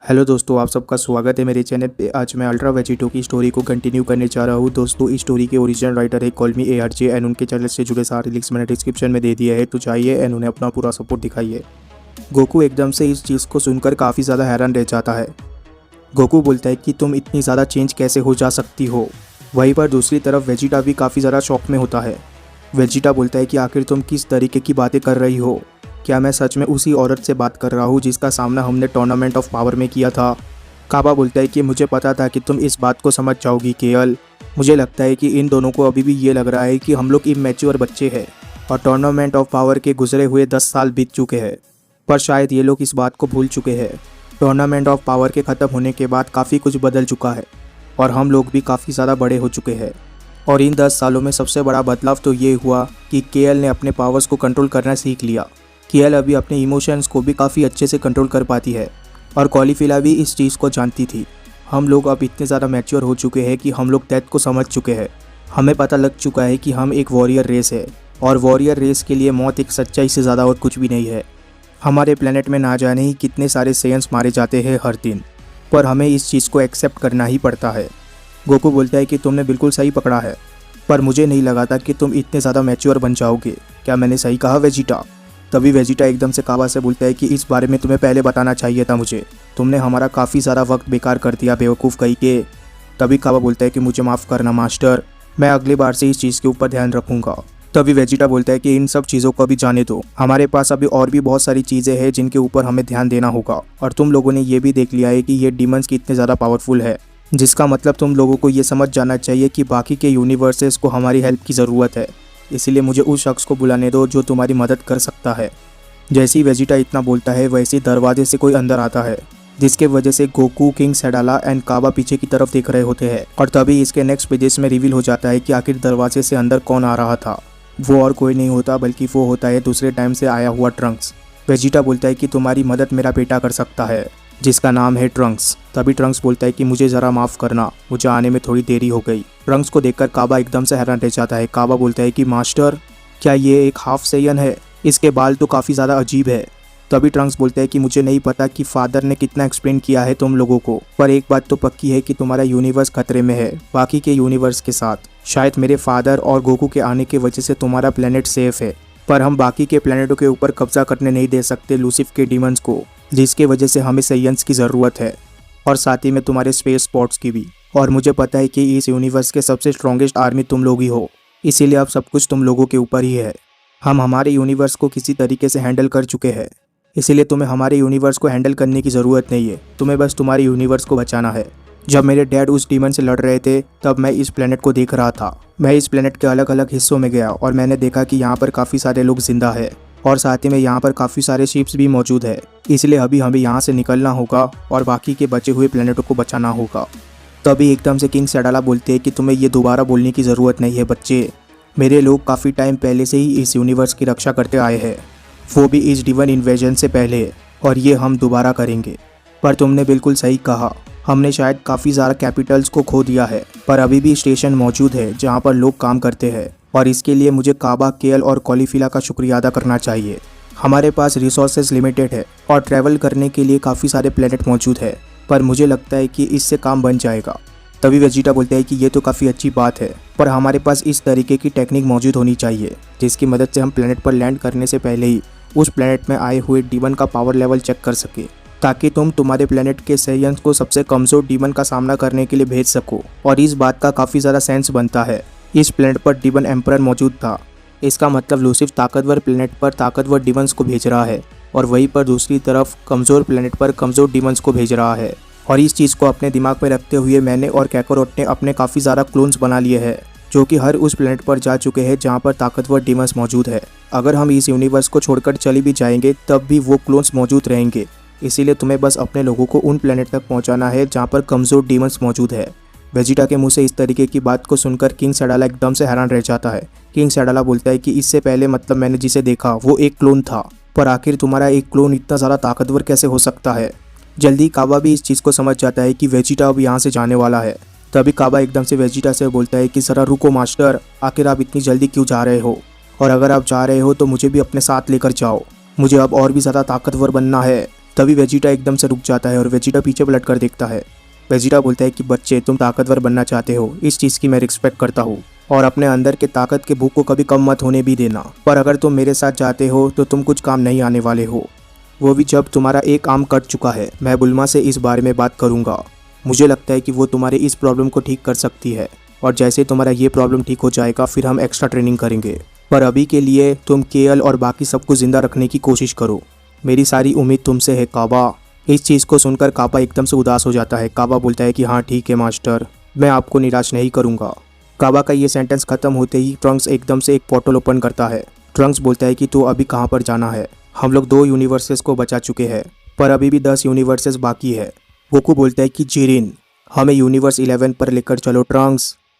Hello दोस्तों, आप सबका स्वागत है मेरे चैनल पे। आज मैं अल्ट्रा वेजिटो की स्टोरी को कंटिन्यू करने जा रहा हूँ। दोस्तों, इस स्टोरी के ओरिजिनल राइटर है कॉल मी ARJ एंड उनके चैनल से जुड़े सारे लिंक्स मैंने डिस्क्रिप्शन में दे दिया है, तो जाइए एंड उन्हें अपना पूरा सपोर्ट दिखाइए। गोकू एकदम से इस चीज़ को सुनकर काफ़ी ज़्यादा हैरान रह जाता है। गोकू बोलता है कि तुम इतनी ज़्यादा चेंज कैसे हो जा सकती हो। वहीं पर दूसरी तरफ वेजिटा भी काफ़ी ज़्यादा शॉक में होता है। वेजिटा बोलता है कि आखिर तुम किस तरीके की बातें कर रही हो। क्या मैं सच में उसी औरत से बात कर रहा हूँ जिसका सामना हमने टूर्नामेंट ऑफ पावर में किया था। काबा बोलता है कि मुझे पता था कि तुम इस बात को समझ जाओगी केएल। मुझे लगता है कि इन दोनों को अभी भी ये लग रहा है कि हम लोग इमैच्योर बच्चे हैं और टूर्नामेंट ऑफ पावर के गुजरे हुए 10 साल बीत चुके हैं, पर शायद ये लोग इस बात को भूल चुके हैं। टूर्नामेंट ऑफ पावर के ख़त्म होने के बाद काफ़ी कुछ बदल चुका है और हम लोग भी काफ़ी ज़्यादा बड़े हो चुके हैं। और इन 10 सालों में सबसे बड़ा बदलाव तो ये हुआ कि केएल ने अपने पावर्स को कंट्रोल करना सीख लिया। केएल अभी अपने इमोशंस को भी काफ़ी अच्छे से कंट्रोल कर पाती है और कॉलीफिला भी इस चीज़ को जानती थी। हम लोग अब इतने ज़्यादा मैच्योर हो चुके हैं कि हम लोग डेथ को समझ चुके हैं। हमें पता लग चुका है कि हम एक वॉरियर रेस है और वॉरियर रेस के लिए मौत एक सच्चाई से ज़्यादा और कुछ भी नहीं है। हमारे प्लेनेट में ना जाने ही कितने सारे सेयंस मारे जाते हैं हर दिन, पर हमें इस चीज़ को एक्सेप्ट करना ही पड़ता है। गोकू बोलता है कि तुमने बिल्कुल सही पकड़ा है, पर मुझे नहीं लगा था कि तुम इतने ज़्यादा मैच्योर बन जाओगे। क्या मैंने सही कहा वेजिटा? तभी वेजिटा एकदम से काबा से बोलता है कि इस बारे में तुम्हें पहले बताना चाहिए था मुझे। तुमने हमारा काफ़ी सारा वक्त बेकार कर दिया बेवकूफ़ कहीं के। तभी काबा बोलता है कि मुझे माफ़ करना मास्टर, मैं अगली बार से इस चीज़ के ऊपर ध्यान रखूँगा। तभी वेजिटा बोलता है कि इन सब चीज़ों को अभी जाने दो, हमारे पास अभी और भी बहुत सारी चीज़ें हैं जिनके ऊपर हमें ध्यान देना होगा। और तुम लोगों ने ये भी देख लिया है कि ये डीमंस कितने ज़्यादा पावरफुल है, जिसका मतलब तुम लोगों को ये समझ जाना चाहिए कि बाकी के यूनिवर्सेस को हमारी हेल्प की ज़रूरत है। इसीलिए मुझे उस शख्स को बुलाने दो जो तुम्हारी मदद कर सकता है। जैसे ही वेजिटा इतना बोलता है वैसे ही दरवाजे से कोई अंदर आता है, जिसके वजह से गोकू, किंग सैडाला एंड काबा पीछे की तरफ देख रहे होते हैं। और तभी इसके नेक्स्ट पेजेस में रिवील हो जाता है कि आखिर दरवाजे से अंदर कौन आ रहा था। वो और कोई नहीं होता बल्कि वो होता है दूसरे टाइम से आया हुआ ट्रंक्स। वेजिटा बोलता है कि तुम्हारी मदद मेरा बेटा कर सकता है जिसका नाम है ट्रंक्स। तभी ट्रंक्स बोलता है कि मुझे ज़रा माफ़ करना, मुझे आने में थोड़ी देरी हो गई। ट्रंक्स को देखकर काबा एकदम से हैरान रह जाता है। काबा बोलता है कि मास्टर, क्या ये एक हाफ सेयन है? इसके बाल तो काफ़ी ज़्यादा अजीब है। तभी ट्रंक्स बोलता है कि मुझे नहीं पता कि फादर ने कितना एक्सप्लेन किया है तुम लोगों को, पर एक बात तो पक्की है कि तुम्हारा यूनिवर्स खतरे में है बाकी के यूनिवर्स के साथ। शायद मेरे फादर और गोकू के आने की वजह से तुम्हारा प्लेनेट सेफ है, पर हम बाकी के प्लेनेटों के ऊपर कब्जा करने नहीं दे सकते लूसिफ के डीमंस को, जिसके वजह से हमें सेयंस की ज़रूरत है और साथ ही में तुम्हारे स्पेस स्पॉट्स की भी। और मुझे पता है कि इस यूनिवर्स के सबसे स्ट्रॉन्गेस्ट आर्मी तुम लोग ही हो, इसीलिए अब सब कुछ तुम लोगों के ऊपर ही है। हम हमारे यूनिवर्स को किसी तरीके से हैंडल कर चुके हैं, इसीलिए तुम्हें हमारे यूनिवर्स को हैंडल करने की ज़रूरत नहीं है। तुम्हें बस तुम्हारे यूनिवर्स को बचाना है। जब मेरे डैड उस डीमन से लड़ रहे थे तब मैं इस प्लेनेट को देख रहा था। मैं इस प्लेनेट के अलग अलग हिस्सों में गया और मैंने देखा कि यहाँ पर काफ़ी सारे लोग जिंदा है और साथ ही में यहाँ पर काफ़ी सारे शिप्स भी मौजूद है। इसलिए अभी हमें यहाँ से निकलना होगा और बाकी के बचे हुए प्लेनेटों को बचाना होगा। तभी एकदम से किंग सैडाला बोलते हैं कि तुम्हें ये दोबारा बोलने की ज़रूरत नहीं है बच्चे। मेरे लोग काफ़ी टाइम पहले से ही इस यूनिवर्स की रक्षा करते आए हैं, वो भी इस डिवाइन इन्वेजन से पहले, और ये हम दोबारा करेंगे। पर तुमने बिल्कुल सही कहा, हमने शायद काफ़ी ज़्यादा कैपिटल्स को खो दिया है, पर अभी भी स्टेशन मौजूद है जहाँ पर लोग काम करते हैं और इसके लिए मुझे काबा, केएल और कॉलीफिला का शुक्रिया अदा करना चाहिए। हमारे पास रिसोर्सेज लिमिटेड है और ट्रैवल करने के लिए काफ़ी सारे प्लेनेट मौजूद है, पर मुझे लगता है कि इससे काम बन जाएगा। तभी वेजिटा बोलता है कि ये तो काफ़ी अच्छी बात है, पर हमारे पास इस तरीके की टेक्निक मौजूद होनी चाहिए जिसकी मदद से हम प्लेनेट पर लैंड करने से पहले ही उस प्लेनेट में आए हुए डीमन का पावर लेवल चेक कर सके, ताकि तुम तुम्हारे प्लेनेट के सेयंस को सबसे कमज़ोर डीमन का सामना करने के लिए भेज सको। और इस बात का काफ़ी ज़्यादा सेंस बनता है। इस प्लेनेट पर डीमन एम्परर मौजूद था, इसका मतलब लूसिफ ताकतवर प्लेनेट पर ताकतवर डीमंस को भेज रहा है और वहीं पर दूसरी तरफ कमज़ोर प्लेनेट पर कमज़ोर डीमंस को भेज रहा है। और इस चीज़ को अपने दिमाग में रखते हुए मैंने और कैकारोट ने अपने काफ़ी ज़्यादा क्लोन्स बना लिए हैं जो कि हर उस प्लेनेट पर जा चुके हैं जहाँ पर ताकतवर डीमंस मौजूद है। अगर हम इस यूनिवर्स को छोड़कर चले भी जाएंगे तब भी वो क्लोन्स मौजूद रहेंगे, इसीलिए तुम्हें बस अपने लोगों को उन प्लेनेट तक पहुँचाना है जहाँ पर कमज़ोर डीमंस मौजूद है। वेजिटा के मुंह से इस तरीके की बात को सुनकर किंग सैडाला एकदम से हैरान रह जाता है। किंग सैडाला बोलता है कि इससे पहले मतलब मैंने जिसे देखा वो एक क्लोन था, पर आखिर तुम्हारा एक क्लोन इतना ज़्यादा ताकतवर कैसे हो सकता है? जल्दी काबा भी इस चीज़ को समझ जाता है कि वेजिटा अब यहाँ से जाने वाला है। तभी काबा एकदम से वेजिटा से बोलता है कि ज़रा रुको मास्टर, आखिर आप इतनी जल्दी क्यों जा रहे हो? और अगर आप जा रहे हो तो मुझे भी अपने साथ लेकर जाओ, मुझे अब और भी ज़्यादा ताकतवर बनना है। तभी वेजिटा एकदम से रुक जाता है और वेजिटा पीछे पलट कर देखता है। वेजिटा बोलता है कि बच्चे, तुम ताकतवर बनना चाहते हो, इस चीज़ की मैं रिस्पेक्ट करता हूँ और अपने अंदर के ताकत के भूख को कभी कम मत होने भी देना, पर अगर तुम मेरे साथ जाते हो तो तुम कुछ काम नहीं आने वाले हो, वो भी जब तुम्हारा एक आर्म कट चुका है। मैं बुल्मा से इस बारे में बात करूँगा, मुझे लगता है कि वो तुम्हारे इस प्रॉब्लम को ठीक कर सकती है और जैसे तुम्हारा ये प्रॉब्लम ठीक हो जाएगा फिर हम एक्स्ट्रा ट्रेनिंग करेंगे, पर अभी के लिए तुम केएल और बाकी सबको ज़िंदा रखने की कोशिश करो। मेरी सारी उम्मीद तुमसे है काबा। इस चीज़ को सुनकर काबा एकदम से उदास हो जाता है। काबा बोलता है कि हाँ ठीक है मास्टर, मैं आपको निराश नहीं करूँगा। काबा का ये सेंटेंस खत्म होते ही ट्रंक्स एकदम से एक पोर्टल ओपन करता है। ट्रंक्स बोलता है कि तो अभी कहाँ पर जाना है? हम लोग 2 यूनिवर्सेस को बचा चुके हैं पर अभी भी 10 यूनिवर्सेस बाकी है। गोकू बोलता है कि जिरिन, हमें यूनिवर्स 11 पर लेकर चलो ट्रंक्स।